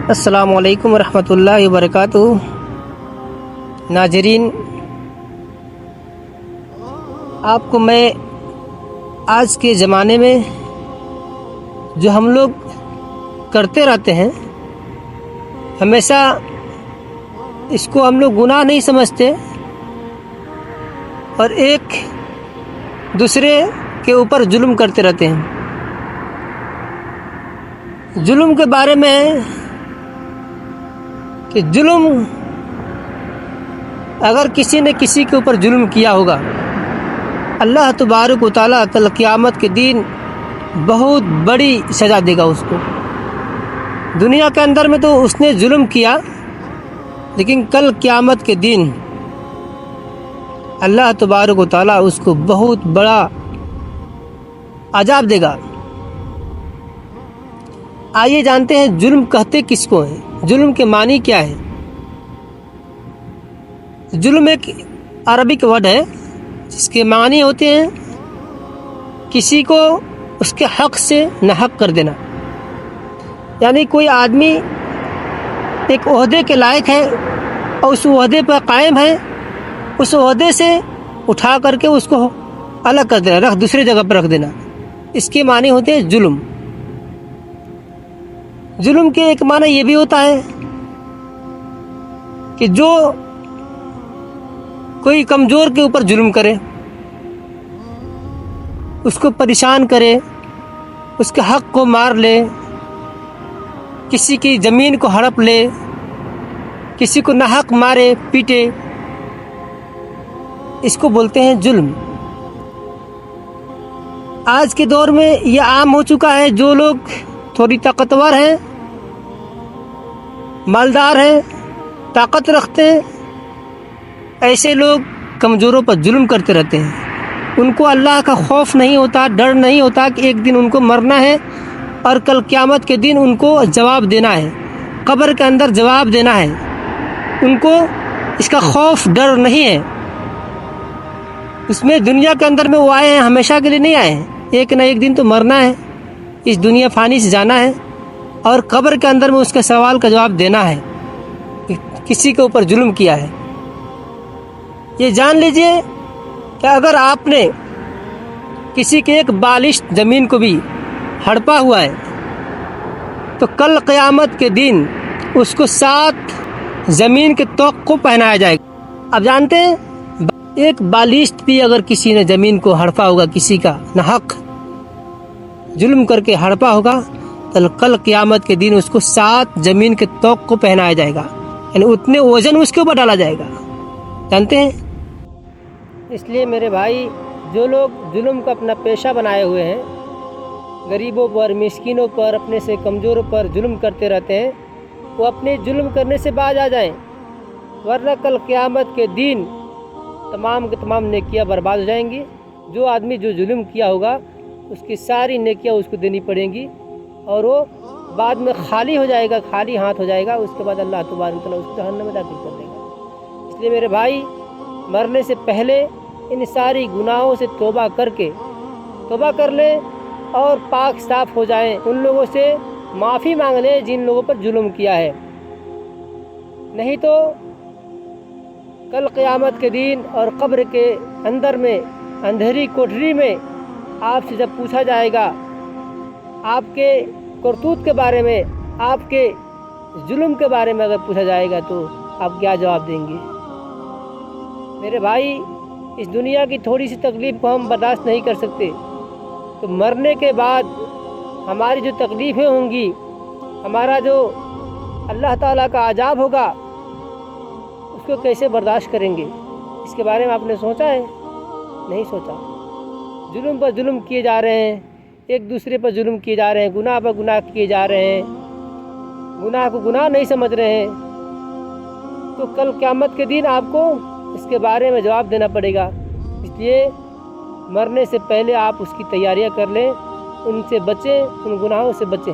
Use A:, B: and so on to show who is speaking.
A: السلام علیکم ورحمۃ اللہ وبرکاتہ۔ ناظرین، آپ کو میں آج کے زمانے میں جو ہم لوگ کرتے رہتے ہیں، ہمیشہ اس کو ہم لوگ گناہ نہیں سمجھتے اور ایک دوسرے کے اوپر ظلم کرتے رہتے ہیں۔ ظلم کے بارے میں کہ ظلم اگر کسی نے کسی کے اوپر ظلم کیا ہوگا، اللہ تبارک و تعالیٰ کل قیامت کے دن بہت بڑی سزا دے گا اس کو۔ دنیا کے اندر میں تو اس نے ظلم کیا، لیکن کل قیامت کے دن اللہ تبارک و تعالیٰ اس کو بہت بڑا عذاب دے گا۔ آئیے جانتے ہیں ظلم کہتے کس کو ہیں، ظلم کے معنی کیا ہے۔ ظلم ایک عربک ورڈ ہے جس کے معنی ہوتے ہیں کسی کو اس کے حق سے ناحق کر دینا، یعنی کوئی آدمی ایک عہدے کے لائق ہے اور اس عہدے پر قائم ہے، اس عہدے سے اٹھا کر کے اس کو الگ کر دینا، دوسری جگہ پر رکھ دینا، اس کے معنی ہوتے ہیں ظلم۔ ظلم کے ایک معنی یہ بھی ہوتا ہے کہ جو کوئی کمزور کے اوپر ظلم کرے، اس کو پریشان کرے، اس کے حق کو مار لے، کسی کی زمین کو ہڑپ لے، کسی کو ناحق مارے پیٹے، اس کو بولتے ہیں ظلم۔ آج کے دور میں یہ عام ہو چکا ہے، جو لوگ تھوڑی طاقتور ہیں، مالدار ہیں، طاقت رکھتے ہیں، ایسے لوگ کمزوروں پر ظلم کرتے رہتے ہیں۔ ان کو اللہ کا خوف نہیں ہوتا، ڈر نہیں ہوتا کہ ایک دن ان کو مرنا ہے اور کل قیامت کے دن ان کو جواب دینا ہے، قبر کے اندر جواب دینا ہے۔ ان کو اس کا خوف ڈر نہیں ہے۔ اس میں دنیا کے اندر میں وہ آئے ہیں، ہمیشہ کے لیے نہیں آئے ہیں، ایک نہ ایک دن تو مرنا ہے، اس دنیا فانی سے جانا ہے اور قبر کے اندر میں اس کے سوال کا جواب دینا ہے کہ کسی کے اوپر ظلم کیا ہے۔ یہ جان لیجئے کہ اگر آپ نے کسی کے ایک بالشت زمین کو بھی ہڑپا ہوا ہے تو کل قیامت کے دن اس کو 7 زمین کے طوق کو پہنایا جائے گا۔ اب جانتے ہیں ایک بالشت بھی اگر کسی نے زمین کو ہڑپا ہوگا، کسی کا ناحق ظلم کر کے ہڑپا ہوگا، تو کل قیامت کے دن اس کو 7 زمین کے طوق کو پہنایا جائے گا، یعنی اتنے وزن اس کے اوپر ڈالا جائے گا۔ جانتے ہیں؟ اس لیے میرے بھائی، جو لوگ ظلم کا اپنا پیشہ بنائے ہوئے ہیں، غریبوں پر، مسکینوں پر، اپنے سے کمزوروں پر ظلم کرتے رہتے ہیں، وہ اپنے ظلم کرنے سے باز آ جائیں، ورنہ کل قیامت کے دن تمام کے تمام نیکیاں برباد ہو جائیں گی۔ جو آدمی جو ظلم کیا ہوگا اس کی ساری نیکیاں اس کو دینی پڑیں گی اور وہ بعد میں خالی ہو جائے گا، خالی ہاتھ ہو جائے گا۔ اس کے بعد اللہ تبارک و تعالیٰ اس کو جہنم میں داخل کر دے گا۔ اس لیے میرے بھائی، مرنے سے پہلے ان ساری گناہوں سے توبہ کر لیں اور پاک صاف ہو جائیں، ان لوگوں سے معافی مانگ لیں جن لوگوں پر ظلم کیا ہے، نہیں تو کل قیامت کے دن اور قبر کے اندر میں اندھیری کوٹری میں آپ سے جب پوچھا جائے گا آپ کے کرتوت کے بارے میں، آپ کے ظلم کے بارے میں اگر پوچھا جائے گا تو آپ کیا جواب دیں گے؟ میرے بھائی، اس دنیا کی تھوڑی سی تکلیف کو ہم برداشت نہیں کر سکتے، تو مرنے کے بعد ہماری جو تکلیفیں ہوں گی، ہمارا جو اللہ تعالیٰ کا عذاب ہوگا، اس کو کیسے برداشت کریں گے؟ اس کے بارے میں آپ نے سوچا ہے؟ نہیں سوچا۔ ظلم پر ظلم کیے جا رہے ہیں، ایک دوسرے پر ظلم کیے جا رہے ہیں، گناہ پر گناہ کیے جا رہے ہیں، گناہ کو گناہ نہیں سمجھ رہے ہیں، تو کل قیامت کے دن آپ کو اس کے بارے میں جواب دینا پڑے گا۔ اس لیے مرنے سے پہلے آپ اس کی تیاریاں کر لیں، ان سے بچیں، ان گناہوں سے بچیں۔